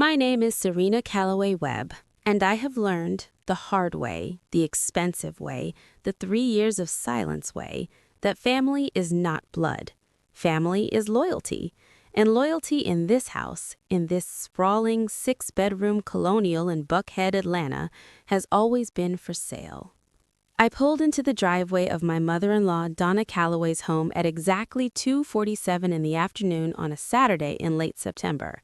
My name is Serena Calloway Webb, and I have learned the hard way, the expensive way, the 3 years of silence way, that family is not blood. Family is loyalty. And loyalty in this house, in this sprawling 6-bedroom colonial in Buckhead, Atlanta, has always been for sale. I pulled into the driveway of my mother-in-law Donna Calloway's home at exactly 2:47 in the afternoon on a Saturday in late September.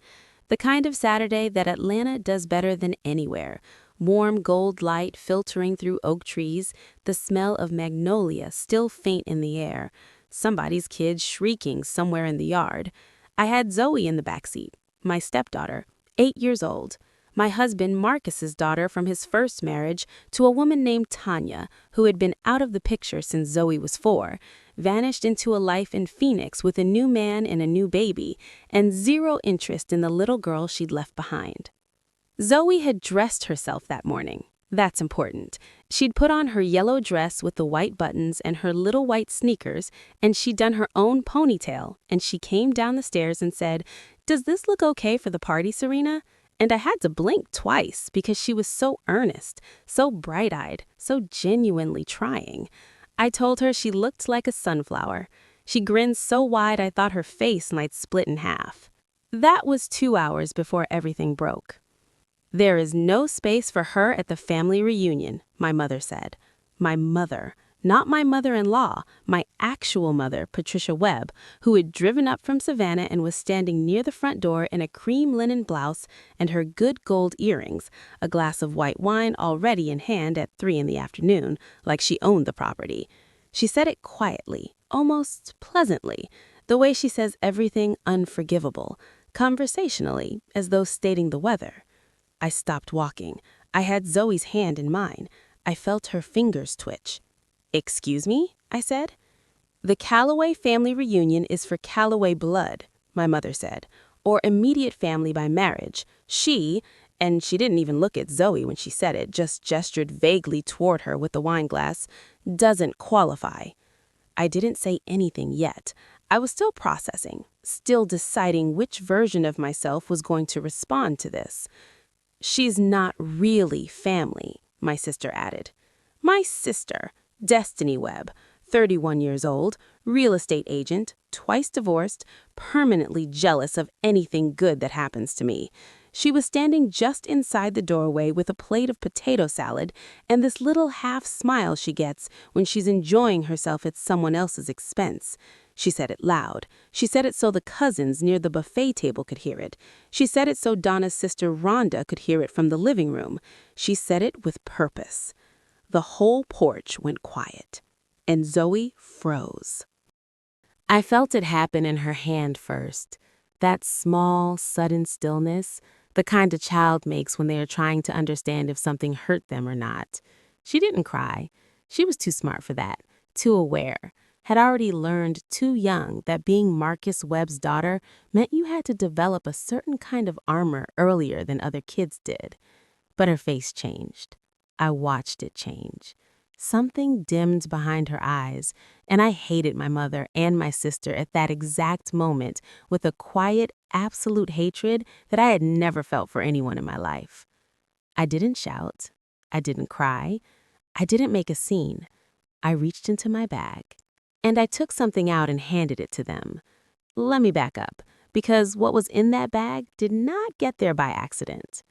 The kind of Saturday that Atlanta does better than anywhere. Warm gold light filtering through oak trees, the smell of magnolia still faint in the air, somebody's kid shrieking somewhere in the yard. I had Zoe in the backseat, my stepdaughter, 8 years old. My husband Marcus's daughter from his first marriage to a woman named Tanya, who had been out of the picture since Zoe was 4, vanished into a life in Phoenix with a new man and a new baby, and zero interest in the little girl she'd left behind. Zoe had dressed herself that morning. That's important. She'd put on her yellow dress with the white buttons and her little white sneakers, and she'd done her own ponytail, and she came down the stairs and said, "Does this look okay for the party, Serena?" And I had to blink twice because she was so earnest, so bright-eyed, so genuinely trying. I told her she looked like a sunflower. She grinned so wide I thought her face might split in half. That was 2 hours before everything broke. "There is no space for her at the family reunion," my mother said. My mother. Not my mother-in-law, my actual mother, Patricia Webb, who had driven up from Savannah and was standing near the front door in a cream linen blouse and her good gold earrings, a glass of white wine already in hand at 3 in the afternoon, like she owned the property. She said it quietly, almost pleasantly, the way she says everything unforgivable, conversationally, as though stating the weather. I stopped walking. I had Zoe's hand in mine. I felt her fingers twitch. "Excuse me?" I said. "The Calloway family reunion is for Calloway blood," my mother said, "or immediate family by marriage. She," and she didn't even look at Zoe when she said it, just gestured vaguely toward her with the wineglass, "doesn't qualify." I didn't say anything yet. I was still processing, still deciding which version of myself was going to respond to this. "She's not really family," my sister added. My sister, Destiny Webb, 31 years old, real estate agent, twice divorced, permanently jealous of anything good that happens to me. She was standing just inside the doorway with a plate of potato salad and this little half smile she gets when she's enjoying herself at someone else's expense. She said it loud. She said it so the cousins near the buffet table could hear it. She said it so Donna's sister Rhonda could hear it from the living room. She said it with purpose. The whole porch went quiet, and Zoe froze. I felt it happen in her hand first. That small, sudden stillness, the kind a child makes when they are trying to understand if something hurt them or not. She didn't cry. She was too smart for that, too aware, had already learned too young that being Marcus Webb's daughter meant you had to develop a certain kind of armor earlier than other kids did. But her face changed. I watched it change. Something dimmed behind her eyes, and I hated my mother and my sister at that exact moment with a quiet, absolute hatred that I had never felt for anyone in my life. I didn't shout. I didn't cry. I didn't make a scene. I reached into my bag, and I took something out and handed it to them. Let me back up, because what was in that bag did not get there by accident.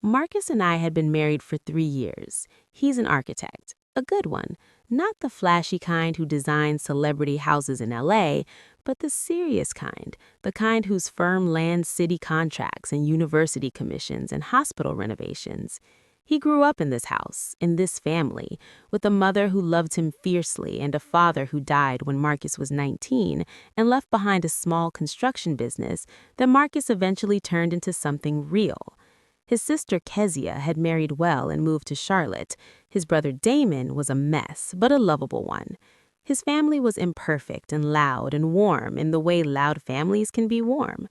Marcus and I had been married for 3 years. He's an architect, a good one, not the flashy kind who designs celebrity houses in LA, but the serious kind, the kind whose firm lands city contracts and university commissions and hospital renovations. He grew up in this house, in this family, with a mother who loved him fiercely and a father who died when Marcus was 19 and left behind a small construction business that Marcus eventually turned into something real. His sister Kezia had married well and moved to Charlotte. His brother Damon was a mess, but a lovable one. His family was imperfect and loud and warm in the way loud families can be warm.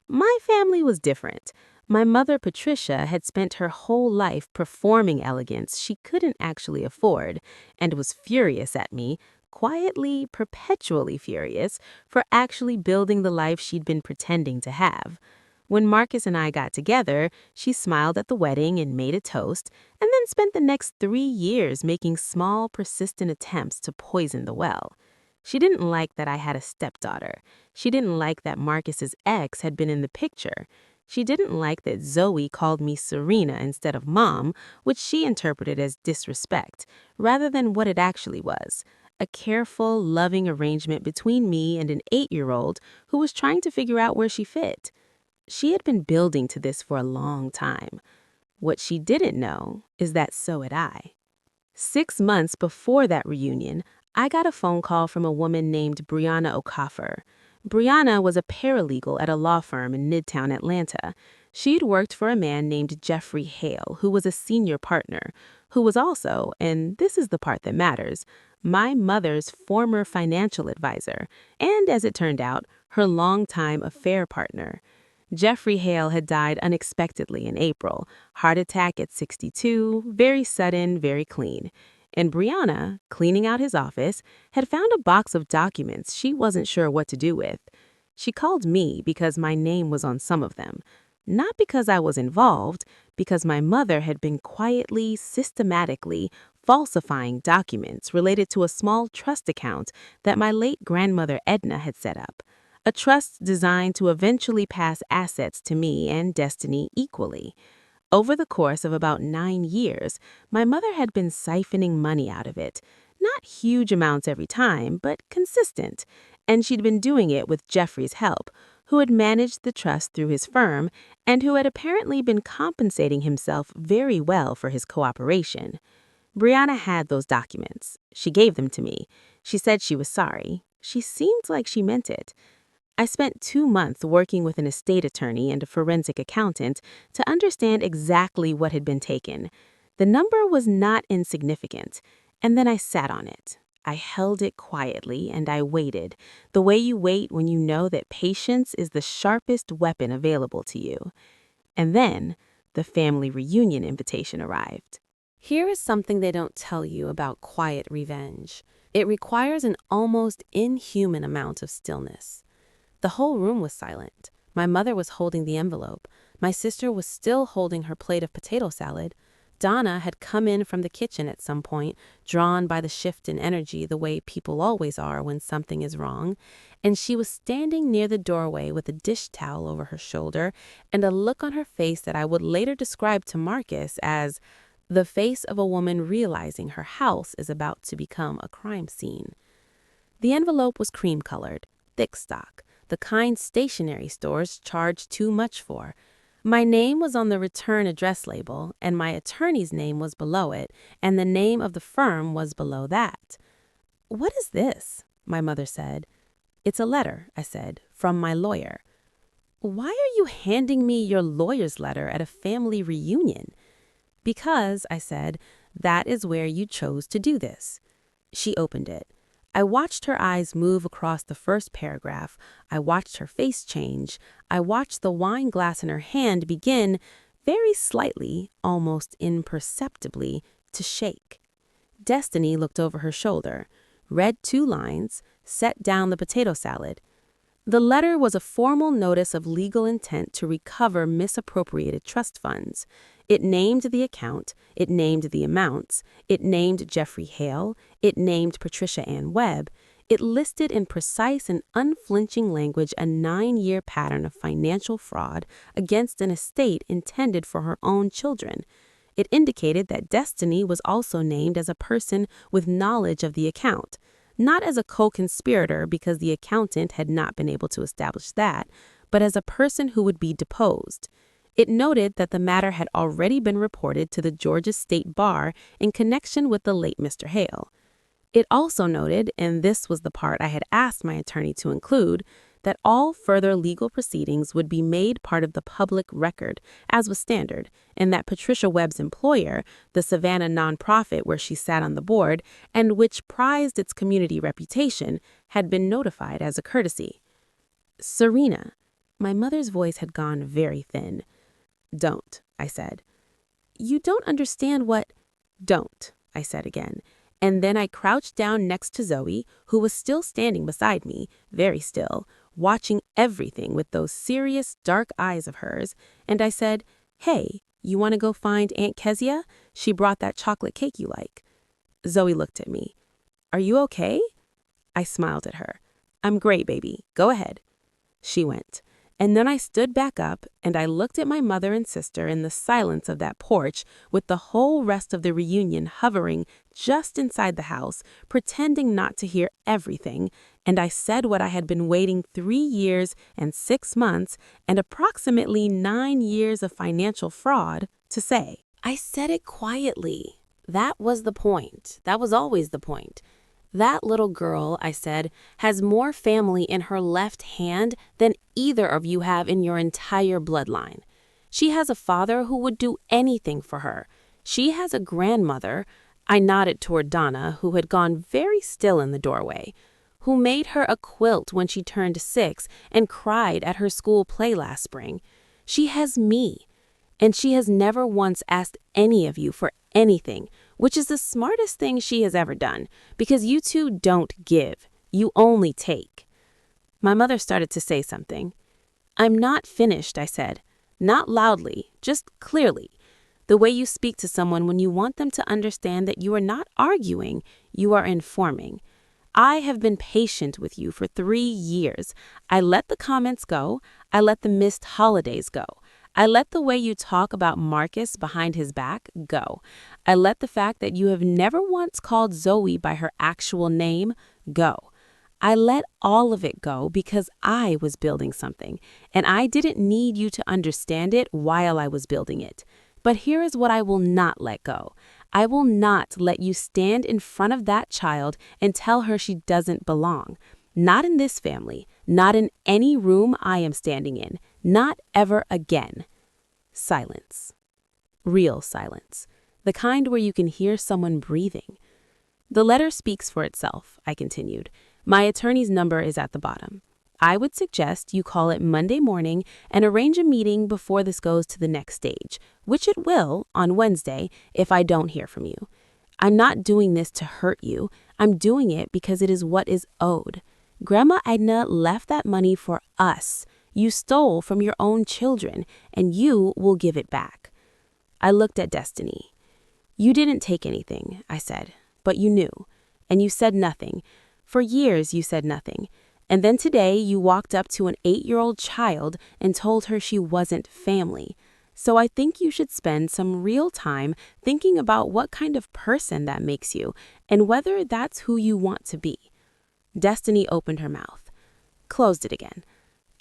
My family was different. My mother, Patricia, had spent her whole life performing elegance she couldn't actually afford, and was furious at me, quietly, perpetually furious, for actually building the life she'd been pretending to have. When Marcus and I got together, she smiled at the wedding and made a toast, and then spent the next 3 years making small, persistent attempts to poison the well. She didn't like that I had a stepdaughter. She didn't like that Marcus's ex had been in the picture. She didn't like that Zoe called me Serena instead of Mom, which she interpreted as disrespect, rather than what it actually was, a careful, loving arrangement between me and an 8-year-old who was trying to figure out where she fit. She had been building to this for a long time. What she didn't know is that so had I. 6 months before that reunion, I got a phone call from a woman named Brianna Okafor. Brianna was a paralegal at a law firm in Midtown Atlanta. She'd worked for a man named Jeffrey Hale, who was a senior partner, who was also, and this is the part that matters, my mother's former financial advisor, and as it turned out, her longtime affair partner. Jeffrey Hale had died unexpectedly in April, heart attack at 62, very sudden, very clean. And Brianna, cleaning out his office, had found a box of documents she wasn't sure what to do with. She called me because my name was on some of them. Not because I was involved, because my mother had been quietly, systematically falsifying documents related to a small trust account that my late grandmother Edna had set up. A trust designed to eventually pass assets to me and Destiny equally. Over the course of about 9 years, my mother had been siphoning money out of it. Not huge amounts every time, but consistent. And she'd been doing it with Jeffrey's help, who had managed the trust through his firm and who had apparently been compensating himself very well for his cooperation. Brianna had those documents. She gave them to me. She said she was sorry. She seemed like she meant it. I spent 2 months working with an estate attorney and a forensic accountant to understand exactly what had been taken. The number was not insignificant, and then I sat on it. I held it quietly and I waited, the way you wait when you know that patience is the sharpest weapon available to you. And then the family reunion invitation arrived. Here is something they don't tell you about quiet revenge. It requires an almost inhuman amount of stillness. The whole room was silent. My mother was holding the envelope. My sister was still holding her plate of potato salad. Donna had come in from the kitchen at some point, drawn by the shift in energy the way people always are when something is wrong, and she was standing near the doorway with a dish towel over her shoulder and a look on her face that I would later describe to Marcus as the face of a woman realizing her house is about to become a crime scene. The envelope was cream-colored, thick stock, the kind stationery stores charge too much for. My name was on the return address label, and my attorney's name was below it, and the name of the firm was below that. "What is this?" my mother said. "It's a letter," I said, "from my lawyer." "Why are you handing me your lawyer's letter at a family reunion?" "Because," I said, "that is where you chose to do this." She opened it. I watched her eyes move across the first paragraph. I watched her face change. I watched the wine glass in her hand begin, very slightly, almost imperceptibly, to shake. Destiny looked over her shoulder, read 2 lines, set down the potato salad. The letter was a formal notice of legal intent to recover misappropriated trust funds. It named the account, it named the amounts, it named Jeffrey Hale, it named Patricia Ann Webb. It listed in precise and unflinching language a 9-year pattern of financial fraud against an estate intended for her own children. It indicated that Destiny was also named as a person with knowledge of the account. Not as a co-conspirator because the accountant had not been able to establish that, but as a person who would be deposed. It noted that the matter had already been reported to the Georgia State Bar in connection with the late Mr. Hale. It also noted, and this was the part I had asked my attorney to include, that all further legal proceedings would be made part of the public record, as was standard, and that Patricia Webb's employer, the Savannah nonprofit where she sat on the board, and which prized its community reputation, had been notified as a courtesy. "Serena," my mother's voice had gone very thin. "Don't," I said. "You don't understand what—" "Don't," I said again. And then I crouched down next to Zoe, who was still standing beside me, very still, watching everything with those serious, dark eyes of hers, and I said, "Hey, you want to go find Aunt Kezia? She brought that chocolate cake you like." Zoe looked at me. "Are you okay?" I smiled at her. "I'm great, baby. Go ahead." She went. And then I stood back up and I looked at my mother and sister in the silence of that porch with the whole rest of the reunion hovering just inside the house, pretending not to hear everything, and I said what I had been waiting 3 years and 6 months and approximately 9 years of financial fraud to say. I said it quietly. That was the point. That was always the point. That little girl, I said, has more family in her left hand than either of you have in your entire bloodline. She has a father who would do anything for her. She has a grandmother, I nodded toward Donna, who had gone very still in the doorway, who made her a quilt when she turned 6 and cried at her school play last spring. She has me. And she has never once asked any of you for anything, which is the smartest thing she has ever done, because you two don't give. You only take. My mother started to say something. "I'm not finished," I said. Not loudly, just clearly. The way you speak to someone when you want them to understand that you are not arguing, you are informing. I have been patient with you for 3 years. I let the comments go. I let the missed holidays go. I let the way you talk about Marcus behind his back go. I let the fact that you have never once called Zoe by her actual name go. I let all of it go because I was building something, and I didn't need you to understand it while I was building it. But here is what I will not let go. I will not let you stand in front of that child and tell her she doesn't belong. Not in this family, not in any room I am standing in, not ever again. Silence. Real silence. The kind where you can hear someone breathing. The letter speaks for itself, I continued. My attorney's number is at the bottom. I would suggest you call it Monday morning and arrange a meeting before this goes to the next stage, which it will on Wednesday if I don't hear from you. I'm not doing this to hurt you. I'm doing it because it is what is owed. Grandma Edna left that money for us. You stole from your own children, and you will give it back. I looked at Destiny. You didn't take anything, I said, but you knew, and you said nothing. For years you said nothing. And then today you walked up to an 8-year-old child and told her she wasn't family. So I think you should spend some real time thinking about what kind of person that makes you and whether that's who you want to be. Destiny opened her mouth, closed it again.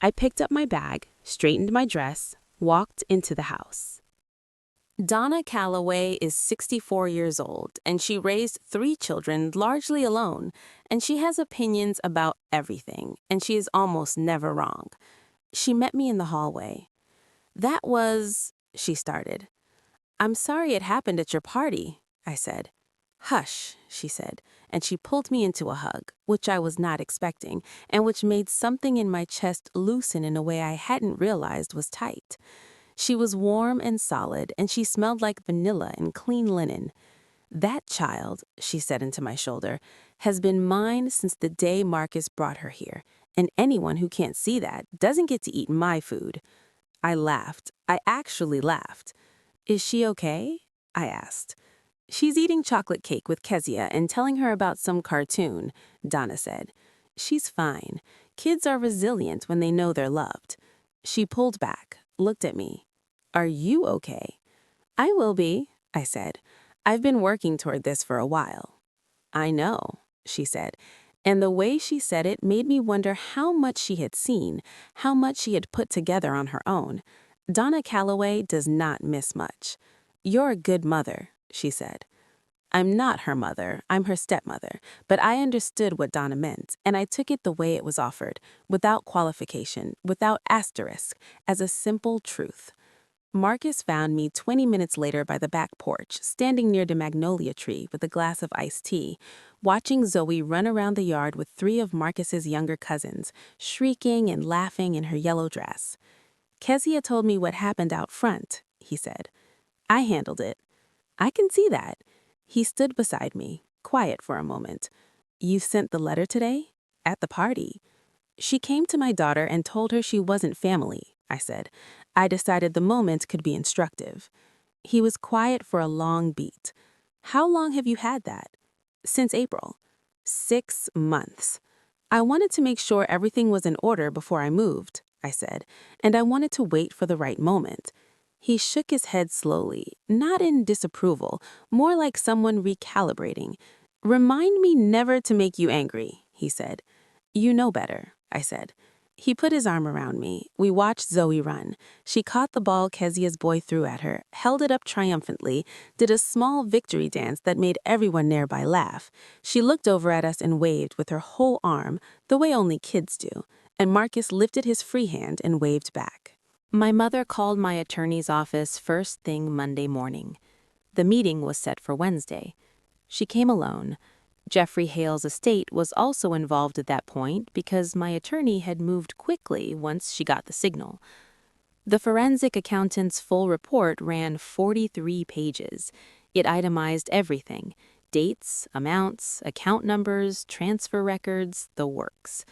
I picked up my bag, straightened my dress, walked into the house. Donna Calloway is 64 years old, and she raised 3 children largely alone, and she has opinions about everything, and she is almost never wrong. She met me in the hallway. "That was," she started. "I'm sorry it happened at your party," I said. "Hush," she said, and she pulled me into a hug, which I was not expecting, and which made something in my chest loosen in a way I hadn't realized was tight. She was warm and solid, and she smelled like vanilla and clean linen. "That child," she said into my shoulder, "has been mine since the day Marcus brought her here, and anyone who can't see that doesn't get to eat my food." I laughed. I actually laughed. "Is she okay?" I asked. "She's eating chocolate cake with Kezia and telling her about some cartoon," Donna said. "She's fine. Kids are resilient when they know they're loved." She pulled back, looked at me. "Are you okay?" "I will be," I said. "I've been working toward this for a while." "I know," she said. And the way she said it made me wonder how much she had seen, how much she had put together on her own. Donna Calloway does not miss much. "You're a good mother," she said. I'm not her mother, I'm her stepmother, but I understood what Donna meant, and I took it the way it was offered, without qualification, without asterisk, as a simple truth. Marcus found me 20 minutes later by the back porch, standing near the magnolia tree with a glass of iced tea, watching Zoe run around the yard with 3 of Marcus's younger cousins, shrieking and laughing in her yellow dress. "Kezia told me what happened out front," he said. "I handled it." "I can see that." He stood beside me, quiet for a moment. "You sent the letter today? At the party?" She came to my daughter and told her she wasn't family, I said. I decided the moment could be instructive. He was quiet for a long beat. How long have you had that? Since April. 6 months. I wanted to make sure everything was in order before I moved, I said, and I wanted to wait for the right moment. He shook his head slowly, not in disapproval, more like someone recalibrating. Remind me never to make you angry, he said. You know better, I said. He put his arm around me. We watched Zoe run. She caught the ball Kezia's boy threw at her, held it up triumphantly, did a small victory dance that made everyone nearby laugh. She looked over at us and waved with her whole arm, the way only kids do, and Marcus lifted his free hand and waved back. My mother called my attorney's office first thing Monday morning. The meeting was set for Wednesday. She came alone. Jeffrey Hale's estate was also involved at that point because my attorney had moved quickly once she got the signal. The forensic accountant's full report ran 43 pages. It itemized everything: dates, amounts, account numbers, transfer records, the works.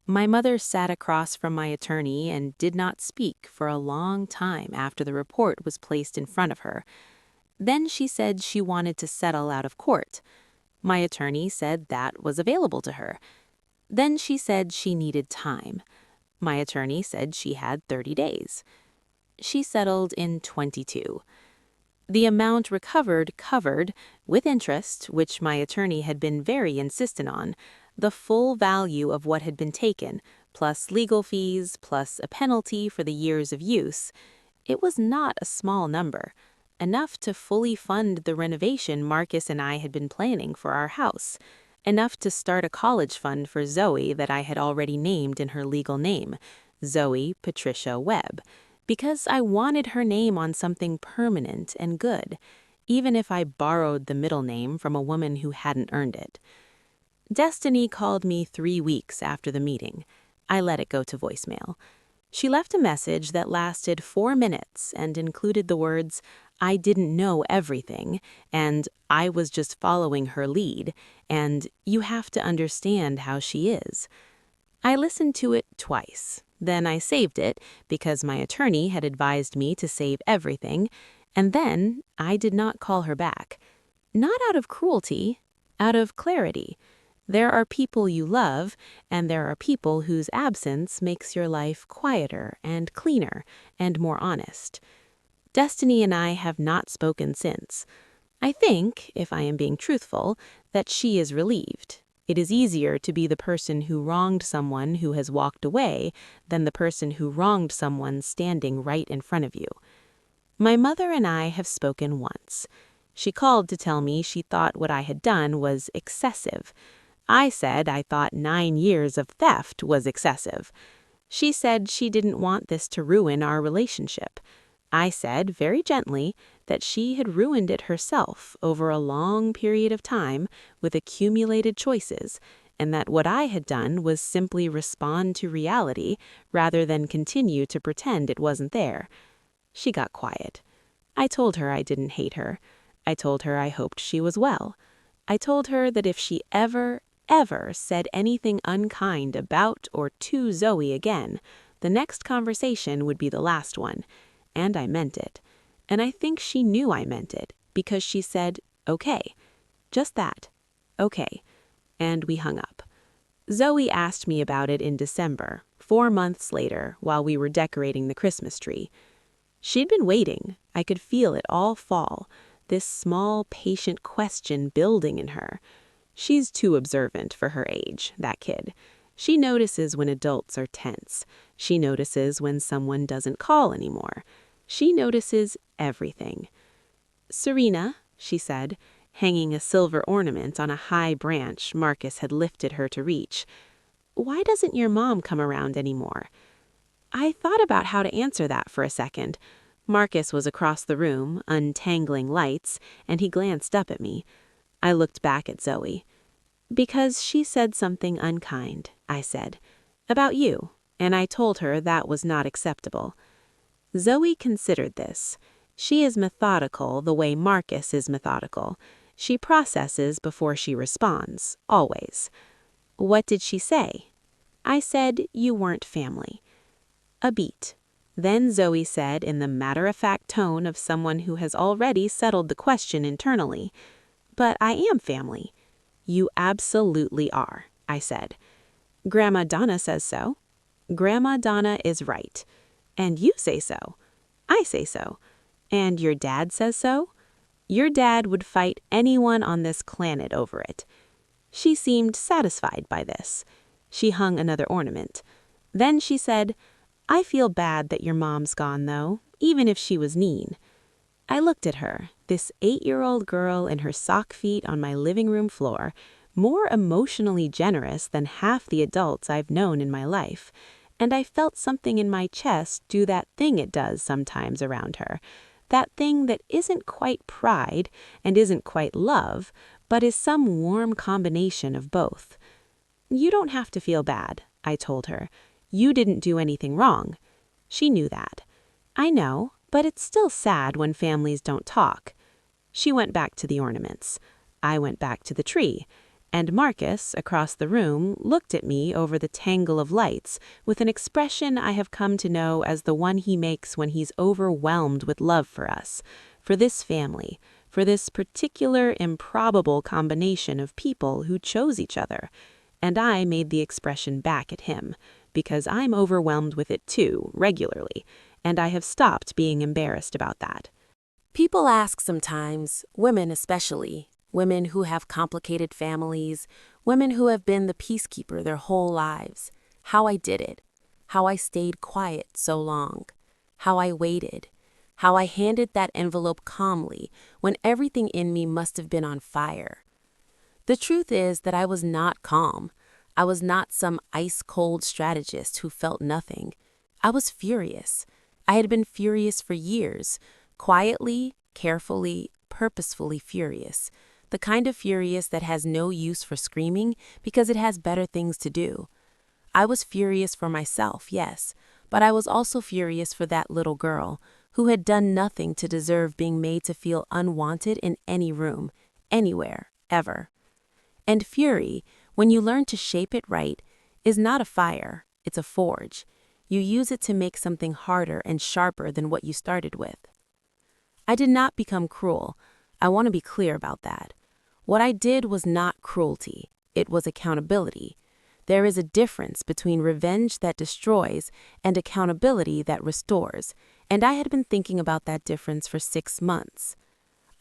My mother sat across from my attorney and did not speak for a long time after the report was placed in front of her. Then she said she wanted to settle out of court. My attorney said that was available to her. Then she said she needed time. My attorney said she had 30 days. She settled in 22. The amount recovered covered, with interest, which my attorney had been very insistent on, the full value of what had been taken, plus legal fees, plus a penalty for the years of use. It was not a small number. Enough to fully fund the renovation Marcus and I had been planning for our house. Enough to start a college fund for Zoe that I had already named in her legal name, Zoe Patricia Webb, because I wanted her name on something permanent and good, even if I borrowed the middle name from a woman who hadn't earned it. Destiny called me 3 weeks after the meeting. I let it go to voicemail. She left a message that lasted 4 minutes and included the words, "I didn't know everything," and "I was just following her lead," and "You have to understand how she is." I listened to it twice. Then I saved it because my attorney had advised me to save everything, and then I did not call her back. Not out of cruelty, out of clarity. There are people you love, and there are people whose absence makes your life quieter and cleaner and more honest. Destiny and I have not spoken since. I think, if I am being truthful, that she is relieved. It is easier to be the person who wronged someone who has walked away than the person who wronged someone standing right in front of you. My mother and I have spoken once. She called to tell me she thought what I had done was excessive. I said I thought 9 years of theft was excessive. She said she didn't want this to ruin our relationship. I said, very gently, that she had ruined it herself over a long period of time with accumulated choices, and that what I had done was simply respond to reality rather than continue to pretend it wasn't there. She got quiet. I told her I didn't hate her. I told her I hoped she was well. I told her that if she ever said anything unkind about or to Zoe again, the next conversation would be the last one. And I meant it. And I think she knew I meant it because she said, "Okay." Just that. "Okay." And we hung up. Zoe asked me about it in December, 4 months later, while we were decorating the Christmas tree. She'd been waiting. I could feel it all fall. This small, patient question building in her. She's too observant for her age, that kid. She notices when adults are tense. She notices when someone doesn't call anymore. She notices everything. "Serena," she said, hanging a silver ornament on a high branch Marcus had lifted her to reach, "why doesn't your mom come around anymore?" I thought about how to answer that for a second. Marcus was across the room, untangling lights, and he glanced up at me. I looked back at Zoe. "Because she said something unkind," I said, "about you," and I told her that was not acceptable. Zoe considered this. She is methodical the way Marcus is methodical. She processes before she responds, always. "What did she say?" I said you weren't family. A beat. Then Zoe said in the matter-of-fact tone of someone who has already settled the question internally, "But I am family." "You absolutely are," I said. "Grandma Donna says so." "Grandma Donna is right." "And you say so." "I say so." "And your dad says so." "Your dad would fight anyone on this planet over it." She seemed satisfied by this. She hung another ornament. Then she said, "I feel bad that your mom's gone, though, even if she was mean." I looked at her, this 8-year-old girl in her sock feet on my living room floor, more emotionally generous than half the adults I've known in my life, and I felt something in my chest do that thing it does sometimes around her, that thing that isn't quite pride and isn't quite love, but is some warm combination of both. "You don't have to feel bad," I told her. "You didn't do anything wrong." She knew that. "I know, but it's still sad when families don't talk." She went back to the ornaments. I went back to the tree. And Marcus, across the room, looked at me over the tangle of lights with an expression I have come to know as the one he makes when he's overwhelmed with love for us, for this family, for this particular improbable combination of people who chose each other. And I made the expression back at him, because I'm overwhelmed with it too, regularly, and I have stopped being embarrassed about that. People ask sometimes, women especially, women who have complicated families, women who have been the peacekeeper their whole lives, how I did it, how I stayed quiet so long, how I waited, how I handed that envelope calmly when everything in me must have been on fire. The truth is that I was not calm. I was not some ice-cold strategist who felt nothing. I was furious. I had been furious for years, quietly, carefully, purposefully furious. The kind of furious that has no use for screaming because it has better things to do. I was furious for myself, yes, but I was also furious for that little girl who had done nothing to deserve being made to feel unwanted in any room, anywhere, ever. And fury, when you learn to shape it right, is not a fire, it's a forge. You use it to make something harder and sharper than what you started with. I did not become cruel. I want to be clear about that. What I did was not cruelty. It was accountability. There is a difference between revenge that destroys and accountability that restores, and I had been thinking about that difference for 6 months.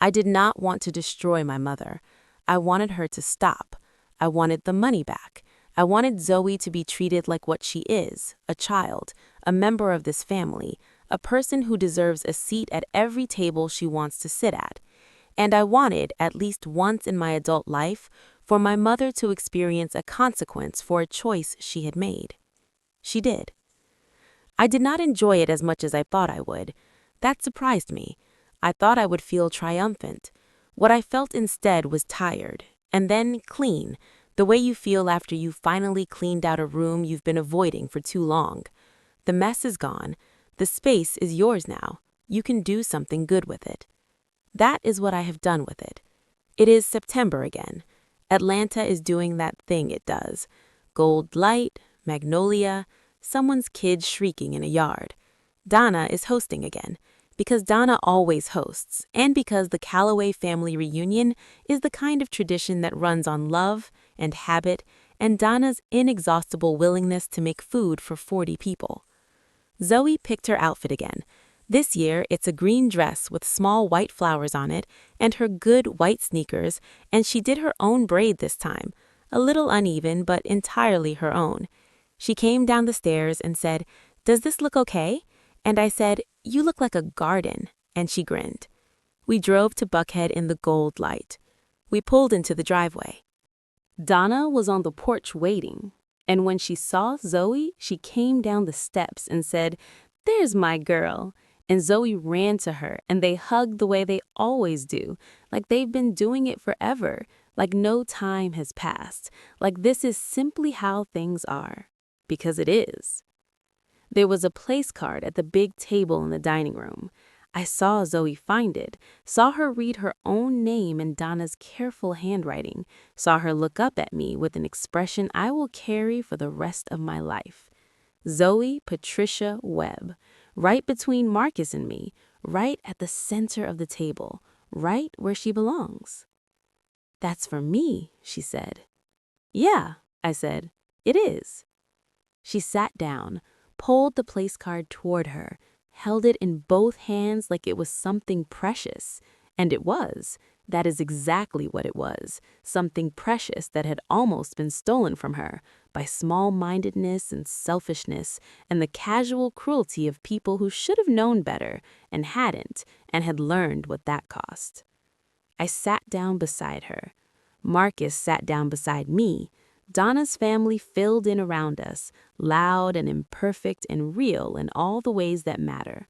I did not want to destroy my mother. I wanted her to stop. I wanted the money back. I wanted Zoe to be treated like what she is, a child, a member of this family, a person who deserves a seat at every table she wants to sit at. And I wanted, at least once in my adult life, for my mother to experience a consequence for a choice she had made. She did. I did not enjoy it as much as I thought I would. That surprised me. I thought I would feel triumphant. What I felt instead was tired, and then clean, the way you feel after you finally cleaned out a room you've been avoiding for too long. The mess is gone. The space is yours now. You can do something good with it. That is what I have done with it. It is September again. Atlanta is doing that thing it does. Gold light, magnolia, someone's kid shrieking in a yard. Donna is hosting again, because Donna always hosts, and because the Calloway family reunion is the kind of tradition that runs on love and habit and Donna's inexhaustible willingness to make food for 40 people. Zoe picked her outfit again. This year, it's a green dress with small white flowers on it and her good white sneakers, and she did her own braid this time, a little uneven but entirely her own. She came down the stairs and said, "Does this look okay?" And I said, "You look like a garden," and she grinned. We drove to Buckhead in the gold light. We pulled into the driveway. Donna was on the porch waiting, and when she saw Zoe, she came down the steps and said, "There's my girl." And Zoe ran to her, and they hugged the way they always do, like they've been doing it forever, like no time has passed, like this is simply how things are, because it is. There was a place card at the big table in the dining room. I saw Zoe find it, saw her read her own name in Donna's careful handwriting, saw her look up at me with an expression I will carry for the rest of my life. Zoe Patricia Webb, right between Marcus and me, right at the center of the table, right where she belongs. "That's for me," she said. "Yeah," I said, "it is." She sat down, pulled the place card toward her, held it in both hands like it was something precious. And it was. That is exactly what it was, something precious that had almost been stolen from her by small-mindedness and selfishness and the casual cruelty of people who should have known better and hadn't and had learned what that cost. I sat down beside her. Marcus sat down beside me. Donna's family filled in around us, loud and imperfect and real in all the ways that matter.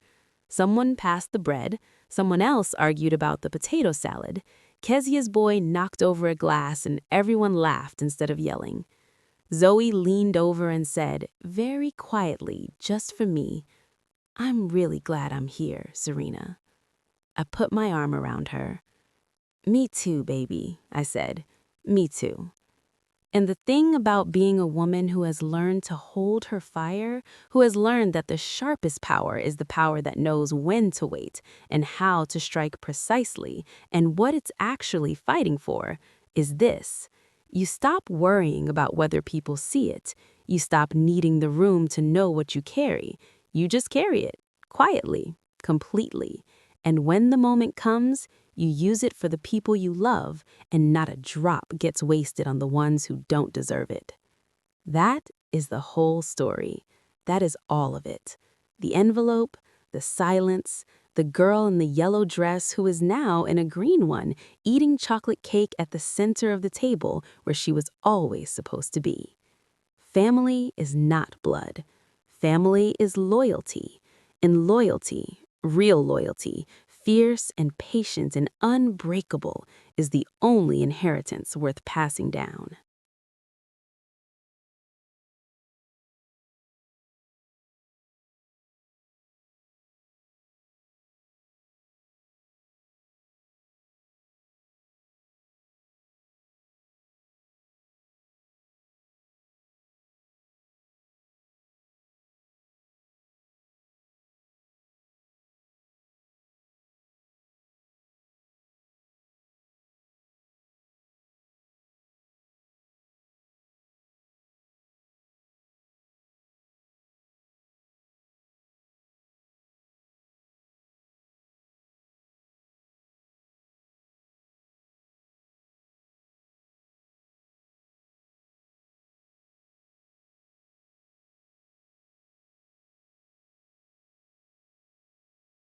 Someone passed the bread, someone else argued about the potato salad. Kezia's boy knocked over a glass and everyone laughed instead of yelling. Zoe leaned over and said, very quietly, just for me, "I'm really glad I'm here, Serena." I put my arm around her. "Me too, baby," I said. "Me too." And the thing about being a woman who has learned to hold her fire, who has learned that the sharpest power is the power that knows when to wait and how to strike precisely and what it's actually fighting for, is this. You stop worrying about whether people see it. You stop needing the room to know what you carry. You just carry it, quietly, completely. And when the moment comes, you use it for the people you love, and not a drop gets wasted on the ones who don't deserve it. That is the whole story. That is all of it. The envelope, the silence, the girl in the yellow dress who is now in a green one, eating chocolate cake at the center of the table where she was always supposed to be. Family is not blood. Family is loyalty. And loyalty, real loyalty, fierce and patient and unbreakable, is the only inheritance worth passing down.